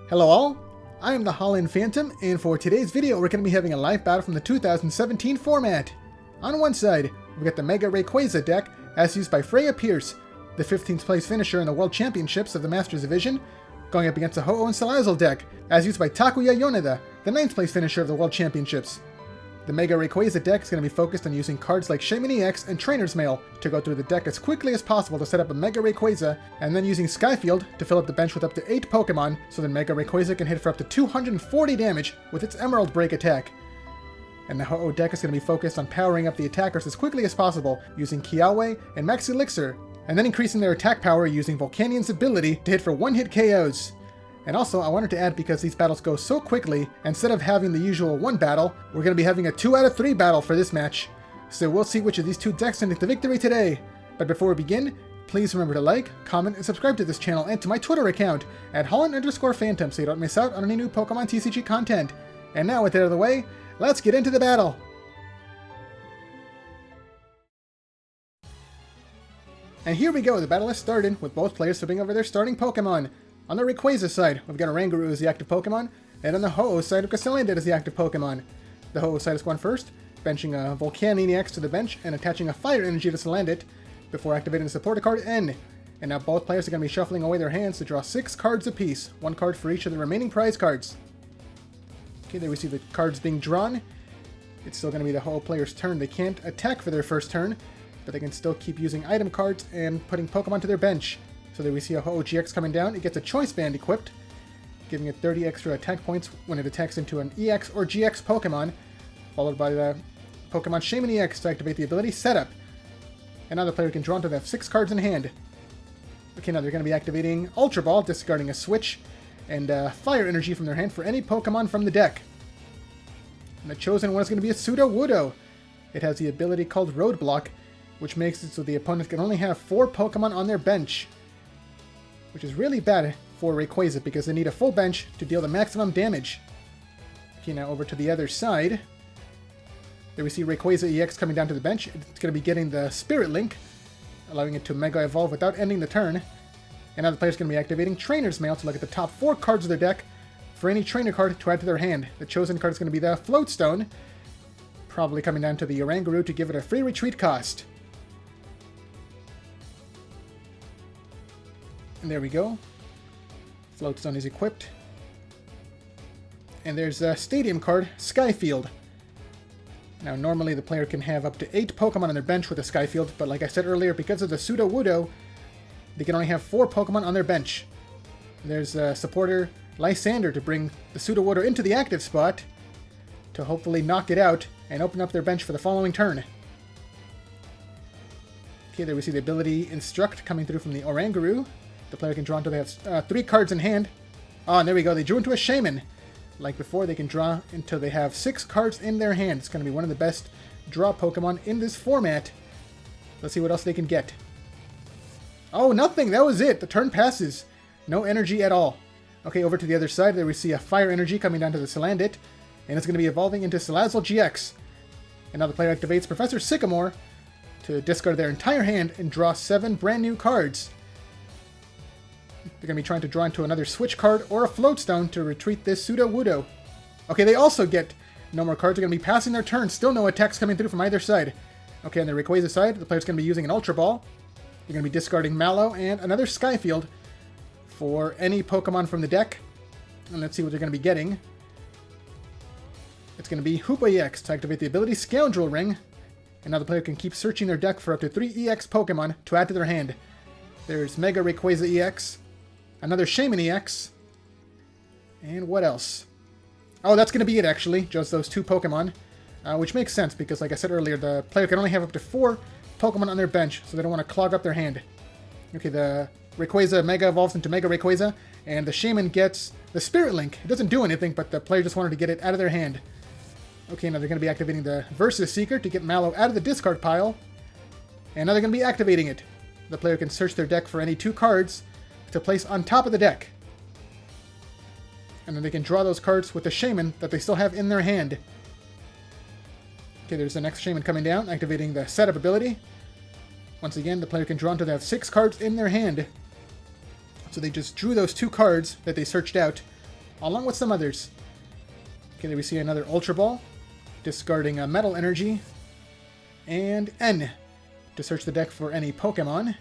Hello all, I am the Holland Phantom, and for today's video we're going to be having a live battle from the 2017 format. On one side, we got the Mega Rayquaza deck, as used by Freya Pearce, the 15th place finisher in the World Championships of the Masters Division, going up against the Ho-Oh and Salazzle deck, as used by Takuya Yoneda, the 9th place finisher of the World Championships. The Mega Rayquaza deck is going to be focused on using cards like Shaman EX and Trainer's Mail to go through the deck as quickly as possible to set up a Mega Rayquaza, and then using Skyfield to fill up the bench with up to 8 Pokemon so that Mega Rayquaza can hit for up to 240 damage with its Emerald Break attack. And the Ho-Oh deck is going to be focused on powering up the attackers as quickly as possible using Kiawe and Max Elixir, and then increasing their attack power using Volcanian's ability to hit for one-hit KOs. And also, I wanted to add, because these battles go so quickly, instead of having the usual 1 battle, we're going to be having a 2 out of 3 battle for this match. So we'll see which of these 2 decks can get the victory today. But before we begin, please remember to like, comment, and subscribe to this channel and to my Twitter account at Holland_Phantom so you don't miss out on any new Pokemon TCG content. And now with that out of the way, let's get into the battle! And here we go, the battle has started, with both players flipping over their starting Pokemon. On the Rayquaza side, we've got OmegaRuby as the active Pokemon, and on the Ho-Oh side, we've got Galactic as the active Pokemon. The Ho-Oh side is going first, benching a Volcanian EX to the bench and attaching a Fire Energy to Galactic before activating the supporter card N. And now both players are going to be shuffling away their hands to draw 6 cards apiece, 1 card for each of the remaining prize cards. Okay, there we see the cards being drawn. It's still going to be the Ho-Oh player's turn. They can't attack for their first turn, but they can still keep using item cards and putting Pokemon to their bench. So there we see a Ho-Oh GX coming down. It gets a Choice Band equipped, giving it 30 extra attack points when it attacks into an EX or GX Pokemon, followed by the Pokemon Shaman EX to activate the ability Setup. And now the player can draw until they have 6 cards in hand. Okay, now they're going to be activating Ultra Ball, discarding a Switch, and Fire Energy from their hand for any Pokemon from the deck. And the chosen one is going to be a Sudowoodo. It has the ability called Roadblock, which makes it so the opponent can only have 4 Pokemon on their bench, which is really bad for Rayquaza because they need a full bench to deal the maximum damage. Okay, now over to the other side. There we see Rayquaza EX coming down to the bench. It's going to be getting the Spirit Link, allowing it to Mega Evolve without ending the turn. And now the player's going to be activating Trainer's Mail to look at the top 4 cards of their deck for any trainer card to add to their hand. The chosen card is going to be the Floatstone, probably coming down to the OmegaRuby to give it a free retreat cost. And there we go. Floatstone is equipped. And there's a Stadium card, Skyfield. Now normally the player can have up to 8 Pokemon on their bench with a Skyfield, but like I said earlier, because of the Sudowoodo, they can only have 4 Pokemon on their bench. There's a supporter, Lysander, to bring the Sudowoodo into the active spot to hopefully knock it out and open up their bench for the following turn. Okay, there we see the ability Instruct coming through from the OmegaRuby. The player can draw until they have 3 cards in hand. Oh, and there we go. They drew into a Shaman. Like before, they can draw until they have 6 cards in their hand. It's going to be one of the best draw Pokemon in this format. Let's see what else they can get. Oh, nothing. That was it. The turn passes. No energy at all. Okay, over to the other side, there we see a Fire Energy coming down to the Salandit, and it's going to be evolving into Salazzle GX. And now the player activates Professor Sycamore to discard their entire hand and draw 7 brand new cards. They're going to be trying to draw into another Switch card or a Floatstone to retreat this Sudowoodo. Okay, they also get no more cards. They're going to be passing their turn. Still no attacks coming through from either side. Okay, on the Rayquaza side, the player's going to be using an Ultra Ball. They're going to be discarding Mallow and another Skyfield for any Pokemon from the deck. And let's see what they're going to be getting. It's going to be Hoopa EX to activate the ability Scoundrel Ring. And now the player can keep searching their deck for up to 3 EX Pokemon to add to their hand. There's Mega Rayquaza EX, another Shaman EX, and what else? Oh, that's going to be it, actually. Just those 2 Pokemon, which makes sense because, like I said earlier, the player can only have up to 4 Pokemon on their bench, so they don't want to clog up their hand. Okay, the Rayquaza Mega evolves into Mega Rayquaza, and the Shaman gets the Spirit Link. It doesn't do anything, but the player just wanted to get it out of their hand. Okay, now they're going to be activating the Versus Seeker to get Mallow out of the discard pile, and now they're going to be activating it. The player can search their deck for any 2 cards to place on top of the deck. And then they can draw those cards with the Shaman that they still have in their hand. Okay, there's the next Shaman coming down, activating the Setup ability. Once again, the player can draw until they have 6 cards in their hand. So they just drew those 2 cards that they searched out along with some others. Okay, there we see another Ultra Ball, discarding a Metal Energy, and N to search the deck for any Pokemon.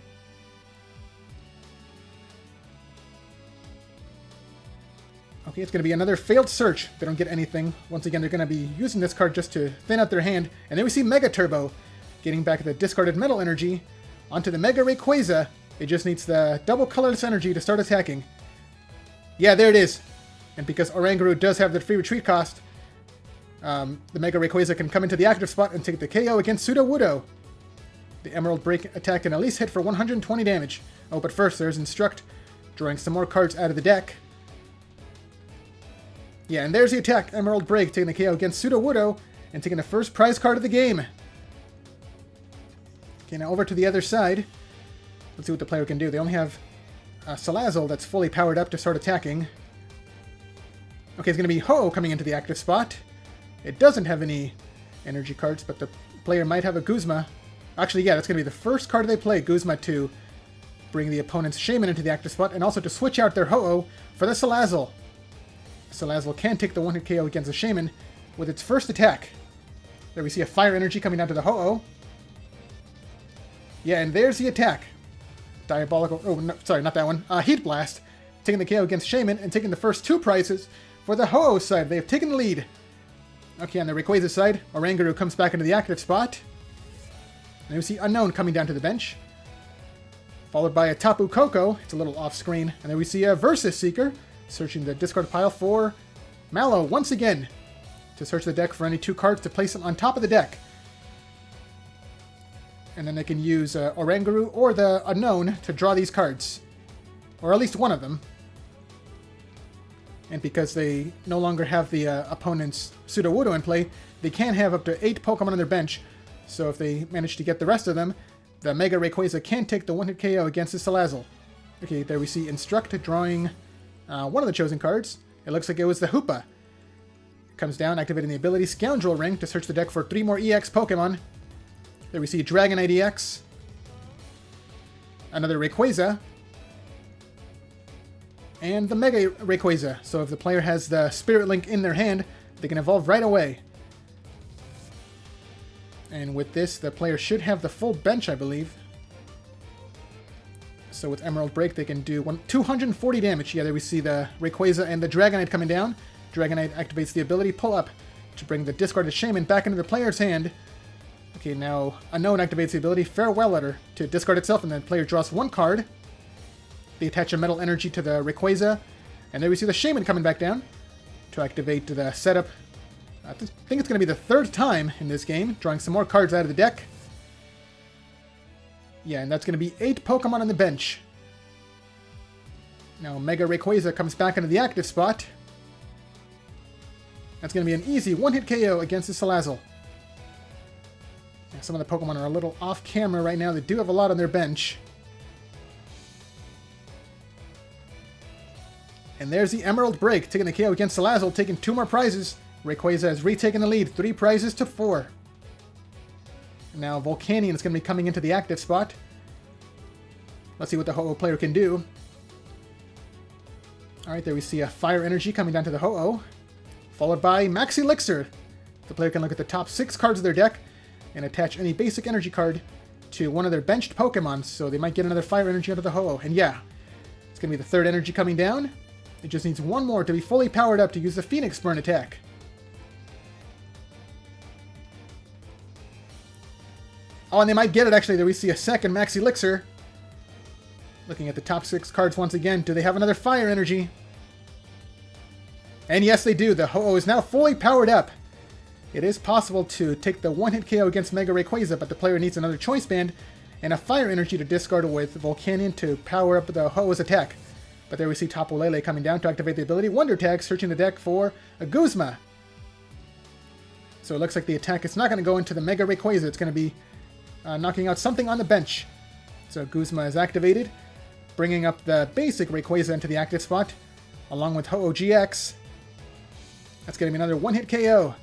Okay, it's going to be another failed search. They don't get anything. Once again, they're going to be using this card just to thin out their hand. And then we see Mega Turbo, getting back the discarded Metal Energy onto the Mega Rayquaza. It just needs the double colorless energy to start attacking. Yeah, there it is. And because OmegaRuby does have the free retreat cost, the Mega Rayquaza can come into the active spot and take the KO against Sudowoodo. The Emerald Break attack can at least hit for 120 damage. Oh, but first there's Instruct, drawing some more cards out of the deck. Yeah, and there's the attack. Emerald Break taking the KO against Sudowoodo and taking the first prize card of the game. Okay, now over to the other side. Let's see what the player can do. They only have Salazzle that's fully powered up to start attacking. Okay, it's going to be Ho-Oh coming into the active spot. It doesn't have any energy cards, but the player might have a Guzma. Actually, yeah, that's going to be the first card they play, Guzma, to bring the opponent's Shaman into the active spot, and also to switch out their Ho-Oh for the Salazzle. Salazzle can take the one-hit KO against the Shaman with its first attack. There we see a Fire Energy coming down to the Ho-Oh. Yeah, and there's the attack. Diabolical... Oh, no, sorry, not that one. Heat Blast, taking the KO against Shaman and taking the first two prizes for the Ho-Oh side. They have taken the lead. Okay, on the Rayquaza side, OmegaRuby comes back into the active spot. And we see Unknown coming down to the bench. Followed by a Tapu Koko. It's a little off-screen. And then we see a Versus Seeker, searching the discard pile for Mallow once again, to search the deck for any two cards to place them on top of the deck. And then they can use OmegaRuby or the Unknown to draw these cards. Or at least one of them. And because they no longer have the opponent's Sudowoodo in play, they can have up to 8 Pokemon on their bench. So if they manage to get the rest of them, the Mega Rayquaza can take the one-hit KO against the Salazzle. Okay, there we see Instruct drawing one of the chosen cards. It looks like it was the Hoopa. Comes down, activating the ability Scoundrel Ring to search the deck for 3 more EX Pokemon. There we see Dragonite EX. Another Rayquaza. And the Mega Rayquaza. So if the player has the Spirit Link in their hand, they can evolve right away. And with this, the player should have the full bench, I believe. So with Emerald Break, they can do 240 damage. Yeah, there we see the Rayquaza and the Dragonite coming down. Dragonite activates the ability Pull Up to bring the discarded Shaman back into the player's hand. Okay, now Unknown activates the ability Farewell Letter to discard itself, and then the player draws 1 card. They attach a Metal Energy to the Rayquaza, and there we see the Shaman coming back down to activate the setup. I think it's going to be the 3rd time in this game, drawing some more cards out of the deck. Yeah, and that's going to be 8 Pokemon on the bench. Now Mega Rayquaza comes back into the active spot. That's going to be an easy one-hit KO against the Salazzle. Yeah, some of the Pokemon are a little off-camera right now. They do have a lot on their bench. And there's the Emerald Break, taking the KO against Salazzle, taking 2 more prizes. Rayquaza has retaken the lead, 3 prizes to 4. Now Volcanion is going to be coming into the active spot. Let's see what the Ho-Oh player can do. Alright, there we see a Fire Energy coming down to the Ho-Oh, followed by Max Elixir. The player can look at the top 6 cards of their deck and attach any basic energy card to one of their benched Pokemon, so they might get another Fire Energy out of the Ho-Oh. And yeah, it's going to be the 3rd energy coming down. It just needs 1 more to be fully powered up to use the Phoenix Burn attack. Oh, and they might get it, actually. There we see a second Max Elixir. Looking at the top 6 cards once again. Do they have another Fire Energy? And yes, they do. The Ho-Oh is now fully powered up. It is possible to take the one-hit KO against Mega Rayquaza, but the player needs another Choice Band and a Fire Energy to discard with Volcanion to power up the Ho-Oh's attack. But there we see Tapu Lele coming down to activate the ability Wonder Tag, searching the deck for a Guzma. So it looks like the attack is not going to go into the Mega Rayquaza. It's going to be knocking out something on the bench. So Guzma is activated, bringing up the basic Rayquaza into the active spot, along with Ho-Oh GX. That's going to be another one-hit KO.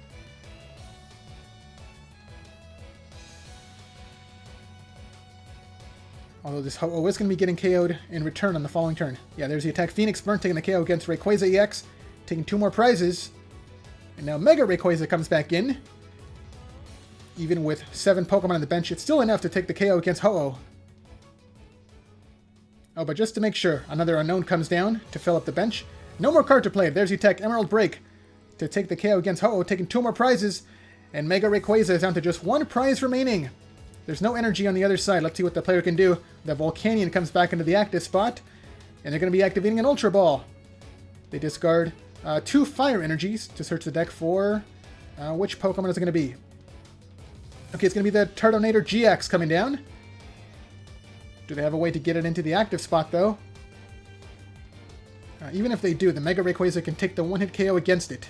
Although this Ho-Oh is going to be getting KO'd in return on the following turn. Yeah, there's the attack Phoenix Burn, taking the KO against Rayquaza EX. taking 2 more prizes. And now Mega Rayquaza comes back in. Even with 7 Pokemon on the bench, it's still enough to take the KO against Ho-Oh. Oh, but just to make sure, another Unknown comes down to fill up the bench. No more card to play. There's Tech Emerald Break to take the KO against Ho-Oh, taking 2 more prizes. And Mega Rayquaza is down to just 1 prize remaining. There's no energy on the other side. Let's see what the player can do. The Volcanion comes back into the active spot. And they're going to be activating an Ultra Ball. They discard 2 Fire Energies to search the deck for... which Pokemon is it going to be? Okay, it's going to be the Turtonator GX coming down. Do they have a way to get it into the active spot, though? Even if they do, the Mega Rayquaza can take the 1-hit KO against it.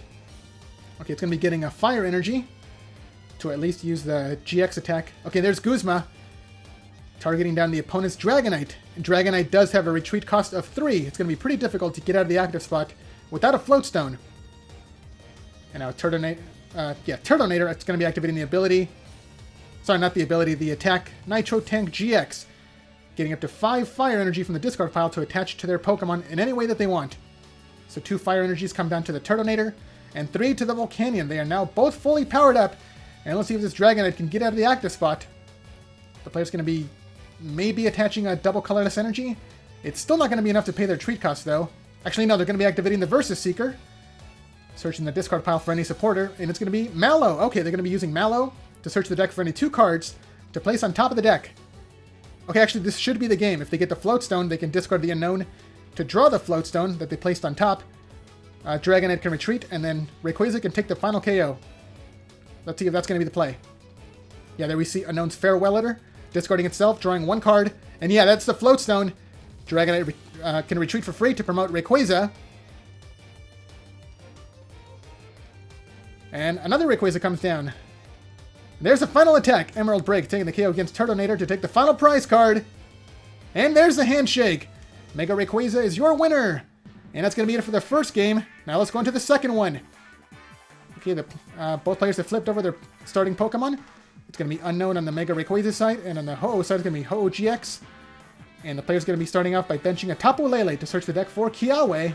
Okay, it's going to be getting a Fire Energy to at least use the GX attack. Okay, there's Guzma, targeting down the opponent's Dragonite. And Dragonite does have a retreat cost of 3. It's going to be pretty difficult to get out of the active spot without a Float Stone. And now Turtonator, it's going to be activating the ability. Sorry, not the ability, the attack. Nitro Tank GX. Getting up to 5 Fire Energy from the discard pile to attach to their Pokemon in any way that they want. So 2 Fire Energies come down to the Turtonator, and 3 to the Volcanion. They are now both fully powered up, and let's see if this Dragonite can get out of the active spot. The player's going to be maybe attaching a double colorless energy. It's still not going to be enough to pay their treat cost, though. Actually, no, they're going to be activating the Versus Seeker, searching the discard pile for any supporter, and it's going to be Mallow. Okay, they're going to be using Mallow to search the deck for any 2 cards to place on top of the deck. Okay, actually, this should be the game. If they get the Float Stone, they can discard the Unknown to draw the Float Stone that they placed on top. Dragonite can retreat, and then Rayquaza can take the final KO. Let's see if that's going to be the play. Yeah, there we see Unknown's Farewell Letter, discarding itself, drawing 1 card. And yeah, that's the Float Stone. Dragonite can retreat for free to promote Rayquaza. And another Rayquaza comes down. There's the final attack. Emerald Break taking the KO against Turtonator to take the final prize card. And there's the handshake. Mega Rayquaza is your winner. And that's going to be it for the first game. Now let's go into the second one. Okay, both players have flipped over their starting Pokemon. It's going to be Unknown on the Mega Rayquaza side, and on the Ho-Oh side it's going to be Ho-Oh GX. And the player's going to be starting off by benching a Tapu Lele to search the deck for Kiawe.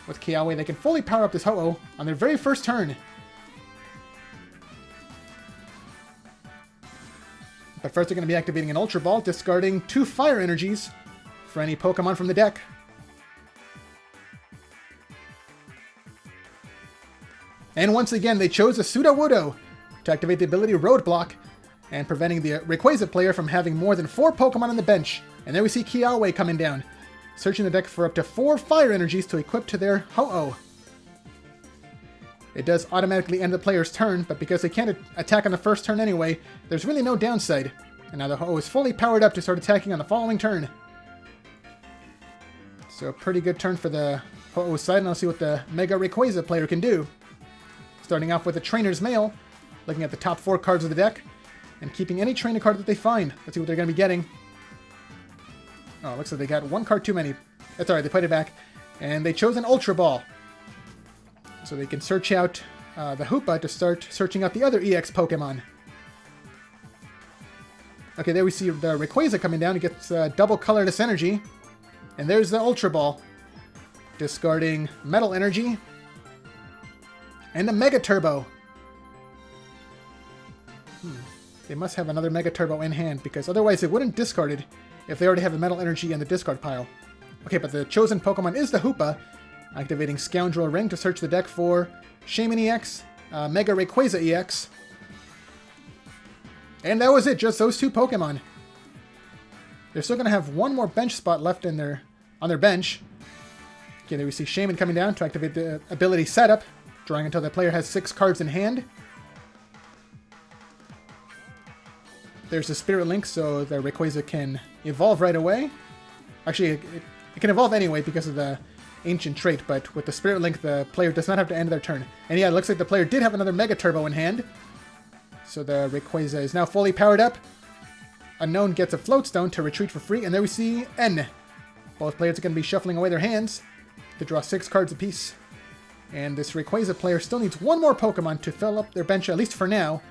With Kiawe, they can fully power up this Ho-Oh on their very first turn. But first they're going to be activating an Ultra Ball, discarding 2 Fire Energies for any Pokemon from the deck. And once again, they chose a Sudowoodo to activate the ability Roadblock, and preventing the Rayquaza player from having more than 4 Pokemon on the bench. And there we see Kiawe coming down, searching the deck for up to 4 Fire Energies to equip to their Ho-Oh. It does automatically end the player's turn, but because they can't attack on the first turn anyway, there's really no downside. And now the Ho-Oh is fully powered up to start attacking on the following turn. So a pretty good turn for the Ho-Oh side, and I'll see what the Mega Rayquaza player can do. Starting off with a Trainer's Mail, looking at the top 4 cards of the deck, and keeping any trainer card that they find. Let's see what they're going to be getting. Oh, looks like they got 1 card too many. That's alright, they played it back. And they chose an Ultra Ball. So they can search out the Hoopa to start searching out the other EX Pokemon. Okay, there we see the Rayquaza coming down. It gets double colorless energy. And there's the Ultra Ball. Discarding Metal Energy. And a Mega Turbo. They must have another Mega Turbo in hand, because otherwise it wouldn't discard it if they already have a Metal Energy in the discard pile. Okay, but the chosen Pokemon is the Hoopa, activating Scoundrel Ring to search the deck for Shaman EX, Mega Rayquaza EX. And that was it, just those 2 Pokemon. They're still going to have 1 more bench spot left on their bench. Okay, there we see Shaman coming down to activate the ability Setup, drawing until the player has 6 cards in hand. There's the Spirit Link, so the Rayquaza can evolve right away. Actually, it can evolve anyway because of the ancient trait, but with the Spirit Link, the player does not have to end their turn. And yeah, it looks like the player did have another Mega Turbo in hand. So the Rayquaza is now fully powered up. Unknown gets a Float Stone to retreat for free, and there we see N. Both players are going to be shuffling away their hands to draw 6 cards apiece. And this Rayquaza player still needs 1 more Pokemon to fill up their bench, at least for now,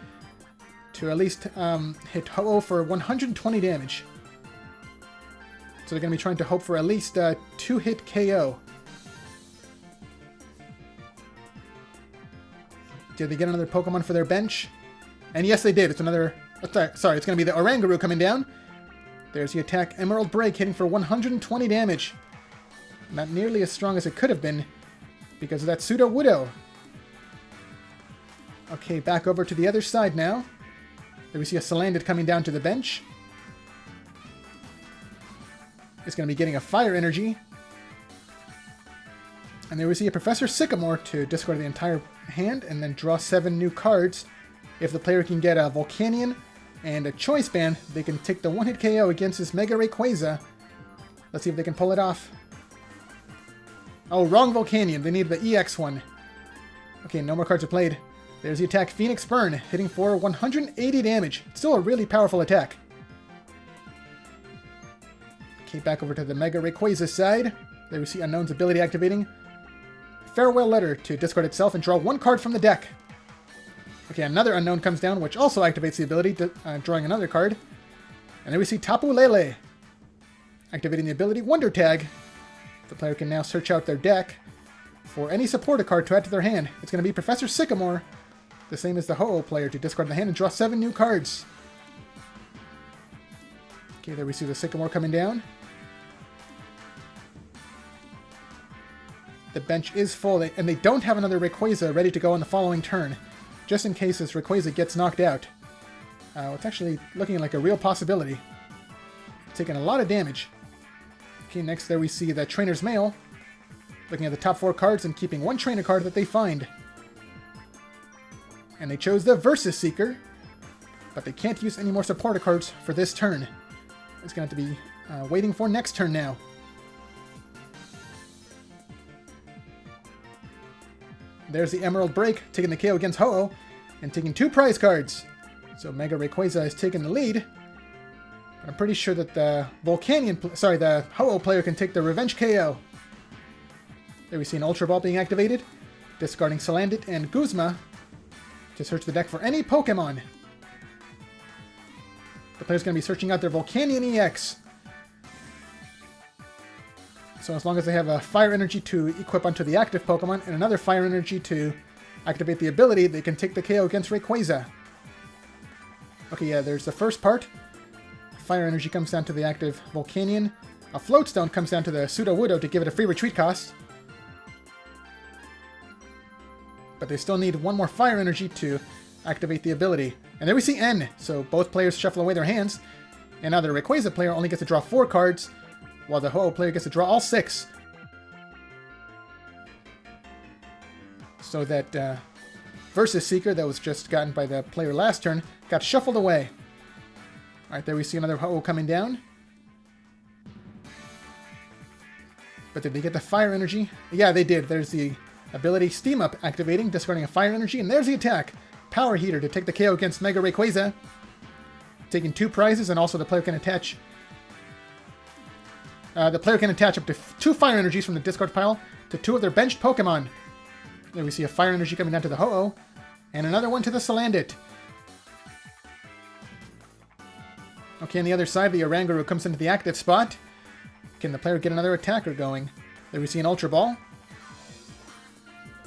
to at least hit Ho-Oh for 120 damage. So they're going to be trying to hope for at least a 2-hit KO. Did they get another Pokemon for their bench? And yes, they did. It's another... Sorry, it's going to be the OmegaRuby coming down. There's the attack Emerald Break, hitting for 120 damage. Not nearly as strong as it could have been because of that Pseudo-Wudo. Okay, back over to the other side now. There we see a Salandit coming down to the bench. It's going to be getting a Fire Energy. And there we see a Professor Sycamore to discard the entire hand and then draw 7 new cards. If the player can get a Volcanion and a Choice Band, they can take the one-hit KO against this Mega Rayquaza. Let's see if they can pull it off. Oh, wrong Volcanion. They need the EX one. Okay, no more cards are played. There's the attack Phoenix Burn, hitting for 180 damage. Still a really powerful attack. Okay, back over to the Mega Rayquaza side. There we see Unknown's ability activating. Farewell Letter to discard itself and draw 1 card from the deck. Okay, another Unknown comes down, which also activates the ability, drawing another card. And then we see Tapu Lele, activating the ability Wonder Tag. The player can now search out their deck for any supporter card to add to their hand. It's going to be Professor Sycamore, the same as the Ho-Oh player, to discard the hand and draw 7 new cards. Okay, there we see the Sycamore coming down. The bench is full, and they don't have another Rayquaza ready to go on the following turn, just in case this Rayquaza gets knocked out. It's actually looking like a real possibility. Taking a lot of damage. Okay, next there we see the Trainer's Mail, looking at the top 4 cards and keeping 1 trainer card that they find. And they chose the Versus Seeker, but they can't use any more supporter cards for this turn. It's going to have to be waiting for next turn now. There's the Emerald Break, taking the KO against Ho-Oh, and taking 2 prize cards. So Mega Rayquaza has taken the lead. But I'm pretty sure that the the Ho-Oh player can take the Revenge KO. There we see an Ultra Ball being activated, discarding Salandit and Guzma to search the deck for any Pokemon. The player's going to be searching out their Volcanion EX. So as long as they have a Fire Energy to equip onto the active Pokemon and another Fire Energy to activate the ability, they can take the KO against Rayquaza. Okay, yeah, there's the first part. Fire Energy comes down to the active Volcanion. A Float Stone comes down to the Pseudo-Wudo to give it a free retreat cost. But they still need 1 more Fire Energy to activate the ability. And there we see N, so both players shuffle away their hands. And now the Rayquaza player only gets to draw 4 cards, while the Ho-Oh player gets to draw all 6. So that Versus Seeker that was just gotten by the player last turn got shuffled away. Alright, there we see another Ho-Oh coming down. But did they get the Fire Energy? Yeah, they did. There's the ability Steam Up activating, discarding a Fire Energy, and there's the attack. Power Heater to take the KO against Mega Rayquaza. Taking 2 prizes, and also the player can attach... the player can attach up to 2 Fire Energies from the discard pile to 2 of their benched Pokemon. There we see a Fire Energy coming down to the Ho-Oh, and another one to the Salandit. Okay, on the other side, the OmegaRuby comes into the active spot. Can the player get another attacker going? There we see an Ultra Ball.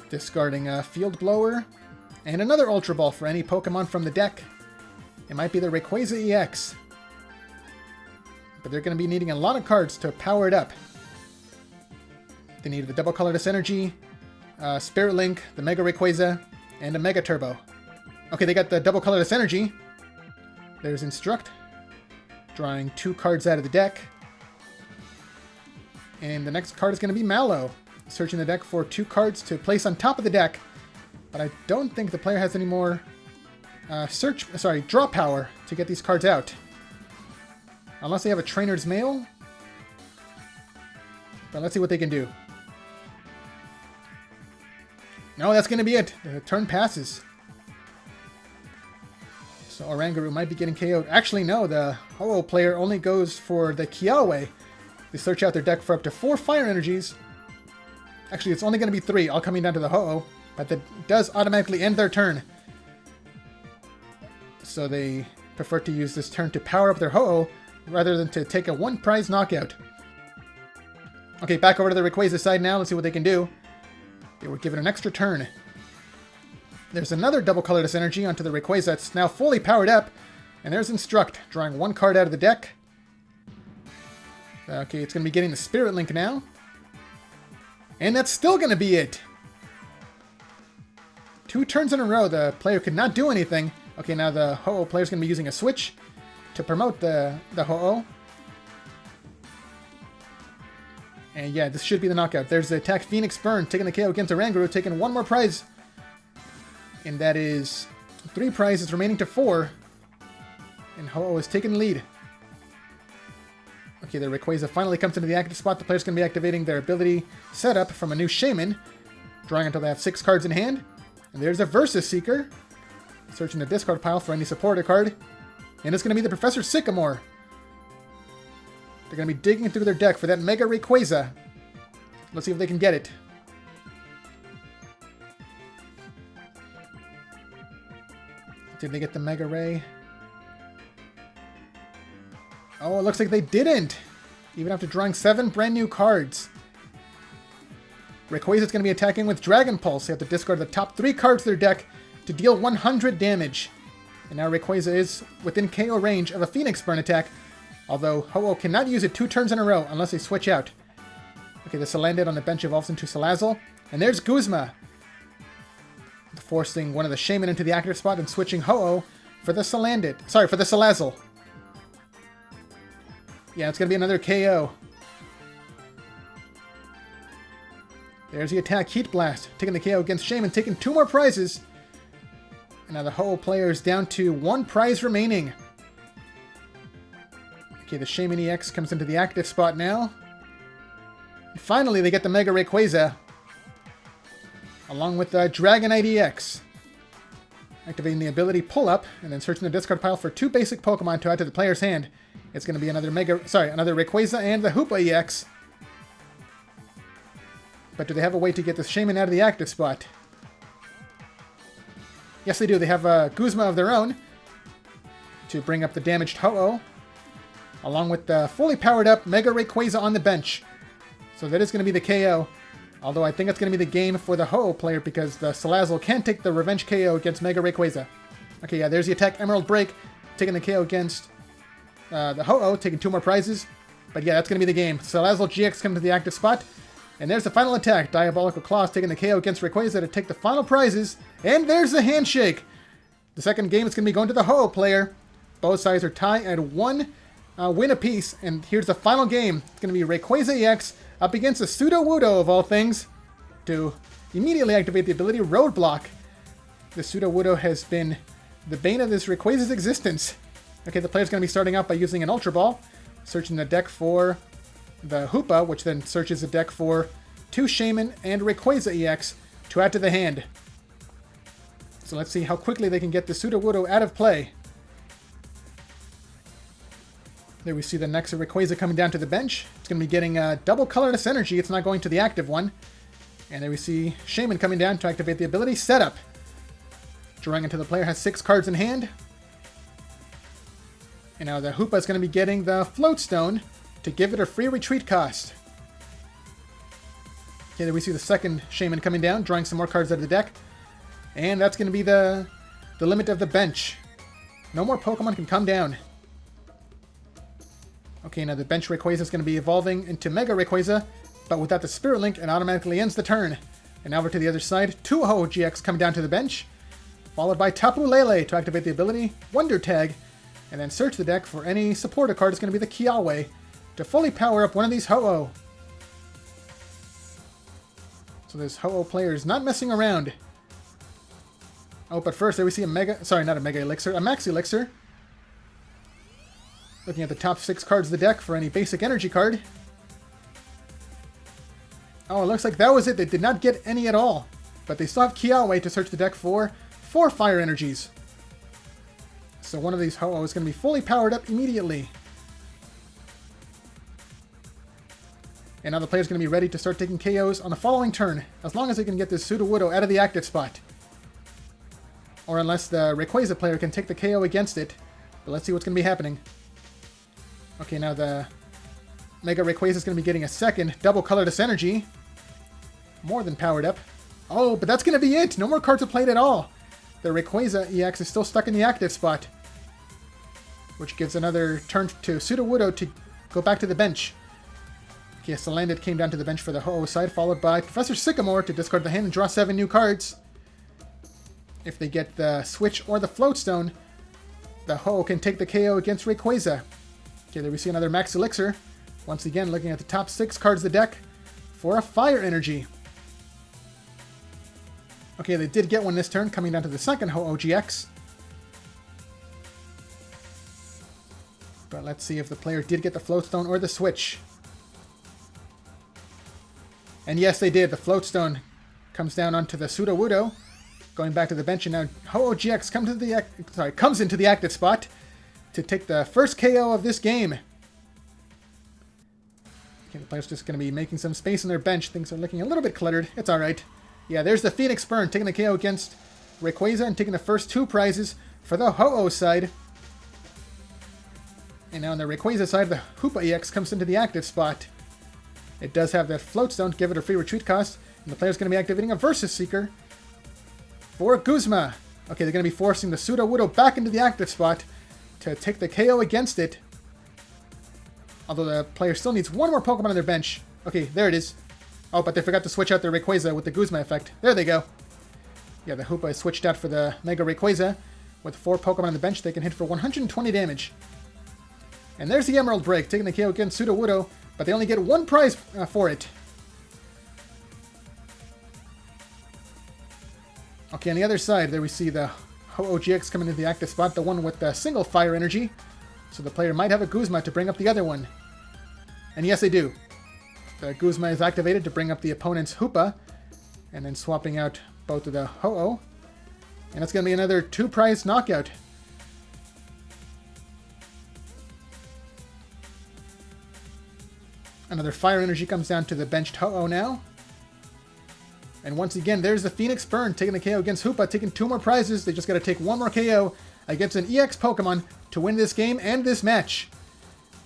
Discarding a Field Blower. And another Ultra Ball for any Pokemon from the deck. It might be the Rayquaza EX. But they're going to be needing a lot of cards to power it up. They need the Double Colorless Energy, Spirit Link, the Mega Rayquaza, and a Mega Turbo. Okay, they got the Double Colorless Energy. There's Instruct. Drawing 2 cards out of the deck. And the next card is going to be Mallow. Searching the deck for 2 cards to place on top of the deck. But I don't think the player has any more draw power to get these cards out. Unless they have a Trainer's Mail. But let's see what they can do. No, that's going to be it. The turn passes. So OmegaRuby might be getting KO'd. Actually, no. The Ho-Oh player only goes for the Kiawe. They search out their deck for up to 4 Fire Energies. Actually, it's only going to be 3, all coming down to the Ho-Oh. But that does automatically end their turn. So they prefer to use this turn to power up their Ho-Oh rather than to take a 1 prize knockout. Okay, back over to the Rayquaza side now. Let's see what they can do. They were given an extra turn. There's another double colorless energy onto the Rayquaza that's now fully powered up. And there's Instruct, drawing one card out of the deck. Okay, it's going to be getting the Spirit Link now. And that's still going to be it. 2 turns in a row, the player could not do anything. Okay, now the Ho-Oh player is going to be using a switch to promote the Ho-Oh. And yeah, this should be the knockout. There's the attack Phoenix Burn, taking the KO against OmegaRuby, taking one more prize. And that is 3 prizes remaining to 4. And Ho-Oh is taking the lead. Okay, the Rayquaza finally comes into the active spot. The player's going to be activating their ability setup from a new Shaman, drawing until they have 6 cards in hand. And there's a Versus Seeker, searching the discard pile for any supporter card. And it's going to be the Professor Sycamore. They're going to be digging through their deck for that Mega Rayquaza. Let's see if they can get it. Did they get the Mega Ray? Oh, it looks like they didn't! Even after drawing 7 brand new cards. Rayquaza is going to be attacking with Dragon Pulse. They have to discard the top 3 cards of their deck to deal 100 damage. And now Rayquaza is within KO range of a Phoenix Burn attack, although Ho-Oh cannot use it 2 turns in a row unless they switch out. Okay, the Salandit on the bench evolves into Salazzle. And there's Guzma, forcing one of the Shaman into the active spot and switching Ho-Oh for the Salandit. Sorry, for the Salazzle. Yeah, it's going to be another KO. There's the attack Heat Blast, taking the KO against Shaman, taking 2 more prizes. And now the Ho-Oh player is down to 1 prize remaining. Okay, the Shaman EX comes into the active spot now. And finally, they get the Mega Rayquaza, along with the Dragonite EX. Activating the ability Pull Up, and then searching the discard pile for 2 basic Pokemon to add to the player's hand. It's going to be another another Rayquaza and the Hoopa EX. But do they have a way to get the Shaman out of the active spot? Yes, they do. They have a Guzma of their own to bring up the damaged Ho-Oh, along with the fully powered up Mega Rayquaza on the bench. So that is going to be the KO. Although I think it's going to be the game for the Ho-Oh player because the Salazzle can take the revenge KO against Mega Rayquaza. Okay, yeah, there's the attack Emerald Break, taking the KO against the Ho-Oh, taking 2 more prizes. But yeah, that's going to be the game. Salazzle GX comes to the active spot. And there's the final attack. Diabolical Claws taking the KO against Rayquaza to take the final prizes. And there's the handshake. The second game is going to be going to the Ho-Oh player. Both sides are tied at 1 win apiece. And here's the final game. It's going to be Rayquaza EX up against a Sudowoodo of all things to immediately activate the ability Roadblock. The Sudowoodo has been the bane of this Rayquaza's existence. Okay, the player's going to be starting out by using an Ultra Ball, searching the deck for the Hoopa, which then searches the deck for 2 Shaman and Rayquaza EX to add to the hand. So let's see how quickly they can get the Sudowoodo out of play. There we see the next Rayquaza coming down to the bench. It's going to be getting a double colorless energy. It's not going to the active one. And there we see Shaman coming down to activate the ability Setup. Drawing until the player has 6 cards in hand. And now the Hoopa is going to be getting the Float Stone to give it a free retreat cost. Okay, there we see the second Shaman coming down, drawing some more cards out of the deck. And that's going to be the limit of the bench. No more Pokemon can come down. Okay, now the bench Rayquaza is going to be evolving into Mega Rayquaza, but without the Spirit Link, it automatically ends the turn. And now over to the other side, 2 Ho-Oh GX coming down to the bench, followed by Tapu Lele to activate the ability Wonder Tag, and then search the deck for any supporter card. It's going to be the Kiawe to fully power up one of these Ho-Oh. So this Ho-Oh player is not messing around. Oh, but first there we see a Mega... Sorry, not a Mega Elixir, a Max Elixir. Looking at the top 6 cards of the deck for any basic energy card. Oh, it looks like that was it. They did not get any at all. But they still have Kiawe to search the deck for 4 fire energies. So one of these Ho-Oh is going to be fully powered up immediately. And now the player's going to be ready to start taking KOs on the following turn, as long as they can get this Sudowoodo out of the active spot. Or unless the Rayquaza player can take the KO against it. But let's see what's going to be happening. Okay, now the Mega Rayquaza is going to be getting a second double colorless energy. More than powered up. Oh, but that's going to be it! No more cards are played at all! the Rayquaza EX is still stuck in the active spot, which gives another turn to Sudowoodo to go back to the bench. Okay, Salandit came down to the bench for the Ho-Oh side, followed by Professor Sycamore to discard the hand and draw 7 new cards. If they get the Switch or the Floatstone, the Ho-Oh can take the KO against Rayquaza. Okay, there we see another Max Elixir. Once again, looking at the top 6 cards of the deck for a Fire Energy. Okay, they did get one this turn, coming down to the second Ho-Oh GX. But let's see if the player did get the Floatstone or the Switch. And yes, they did. The Floatstone comes down onto the Sudowoodo, going back to the bench, and now Ho-Oh GX comes into the active spot to take the first KO of this game. Okay, the player's just going to be making some space on their bench. Things are looking a little bit cluttered. It's alright. Yeah, there's the Phoenix Burn, taking the KO against Rayquaza and taking the first 2 prizes for the Ho-Oh side. And now on the Rayquaza side, the Hoopa EX comes into the active spot. It does have that Floatstone to give it a free retreat cost, and the player's going to be activating a Versus Seeker for Guzma. Okay, they're going to be forcing the Sudowoodo back into the active spot to take the KO against it. Although the player still needs one more Pokemon on their bench. Okay, there it is. Oh, but they forgot to switch out their Rayquaza with the Guzma effect. There they go. Yeah, the Hoopa is switched out for the Mega Rayquaza. With 4 Pokemon on the bench, they can hit for 120 damage. And there's the Emerald Break, taking the KO against Sudowoodo, but they only get 1 prize for it. Okay, on the other side, there we see the Ho-Oh GX coming into the active spot, the one with the single Fire Energy. So the player might have a Guzma to bring up the other one. And yes, they do. The Guzma is activated to bring up the opponent's Hoopa, and then swapping out both of the Ho-Oh. And it's going to be another 2-prize knockout. Another Fire Energy comes down to the benched Ho-Oh now. And once again, there's the Phoenix Burn, taking the KO against Hoopa, taking 2 more prizes. They just got to take 1 more KO against an EX Pokemon to win this game and this match.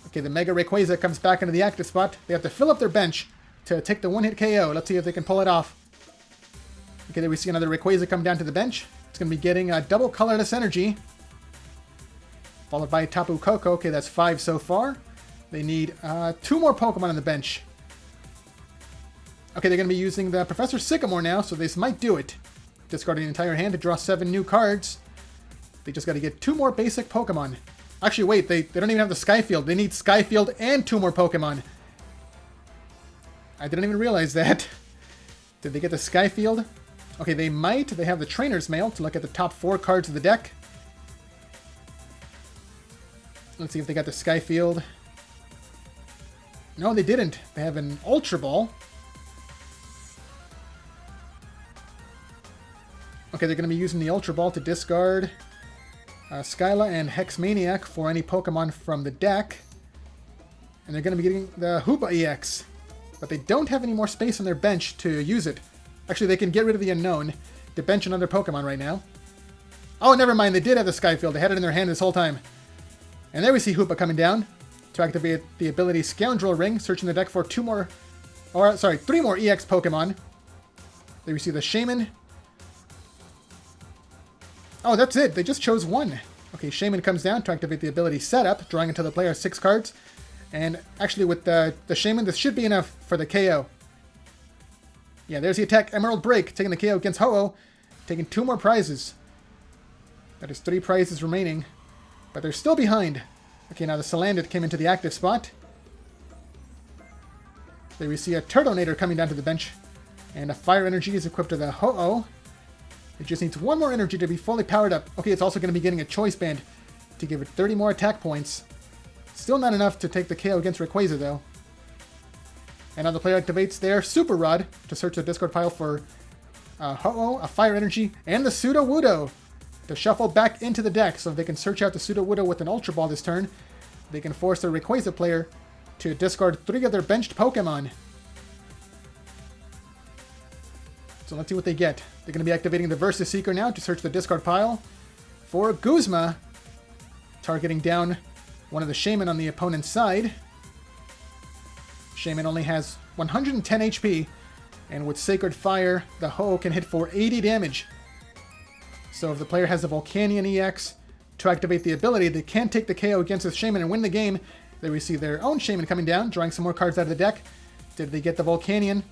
Okay, the Mega Rayquaza comes back into the active spot. They have to fill up their bench to take the 1-hit KO. Let's see if they can pull it off. Okay, there we see another Rayquaza come down to the bench. It's going to be getting a double colorless energy, followed by Tapu Koko. Okay, that's 5 so far. They need 2 more Pokemon on the bench. Okay, they're going to be using the Professor Sycamore now, so this might do it. Discarding the entire hand to draw 7 new cards. They just got to get 2 more basic Pokemon. Actually, wait, they don't even have the Skyfield. They need Skyfield and 2 more Pokemon. I didn't even realize that. Did they get the Skyfield? Okay, they might. They have the Trainer's Mail to look at the top 4 cards of the deck. Let's see if they got the Skyfield. No, they didn't. They have an Ultra Ball. Okay, they're going to be using the Ultra Ball to discard Skyla and Hex Maniac for any Pokemon from the deck. And they're going to be getting the Hoopa EX. But they don't have any more space on their bench to use it. Actually, they can get rid of the Unknown to bench another Pokemon right now. Oh, never mind. They did have the Skyfield. They had it in their hand this whole time. And there we see Hoopa coming down to activate the ability Scoundrel Ring, searching the deck for 3 more EX Pokemon. There we see the Shaman. Oh, that's it. They just chose 1. Okay, Shaman comes down to activate the ability Setup, drawing until the player has 6 cards. And actually, with the Shaman, this should be enough for the KO. Yeah, there's the attack. Emerald Break, taking the KO against Ho-Oh, taking 2 more prizes. That is 3 prizes remaining, but they're still behind. Okay, now the Salandit came into the active spot. There we see a Turtonator coming down to the bench, and a Fire Energy is equipped to the Ho-Oh. It just needs 1 more energy to be fully powered up. Okay, it's also going to be getting a Choice Band to give it 30 more attack points. Still not enough to take the KO against Rayquaza, though. And now the player activates their Super Rod to search the discard pile for Ho-Oh, a Fire Energy, and the Sudowoodo to shuffle back into the deck. So if they can search out the Sudowoodo with an Ultra Ball this turn, they can force their Rayquaza player to discard 3 of their benched Pokemon. So let's see what they get. They're going to be activating the Versus Seeker now to search the discard pile for Guzma, targeting down one of the Shaman on the opponent's side. Shaman only has 110 HP, and with Sacred Fire, the Ho-Oh can hit for 80 damage. So if the player has a Volcanion EX to activate the ability, they can take the KO against this Shaman and win the game. They receive their own Shaman coming down, drawing some more cards out of the deck. Did they get the Volcanion?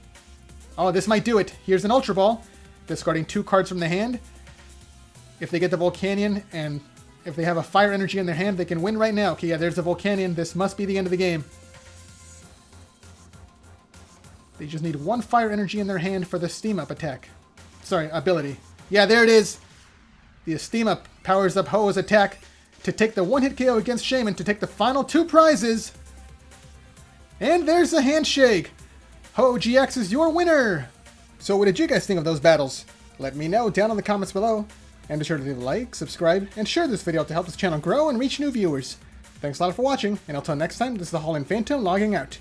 Oh, this might do it. Here's an Ultra Ball, discarding 2 cards from the hand. If they get the Volcanion, and if they have a Fire Energy in their hand, they can win right now. Okay, yeah, there's a Volcanion. This must be the end of the game. They just need 1 Fire Energy in their hand for the Steam Up attack. Sorry, ability. Yeah, there it is. The Steam Up powers up Ho-Oh's attack to take the 1-hit KO against Shaman to take the final 2 prizes. And there's a handshake. Ho-Oh GX is your winner. So what did you guys think of those battles? Let me know down in the comments below. And be sure to leave a like, subscribe, and share this video to help this channel grow and reach new viewers. Thanks a lot for watching, and until next time, this is the Holland Phantom logging out.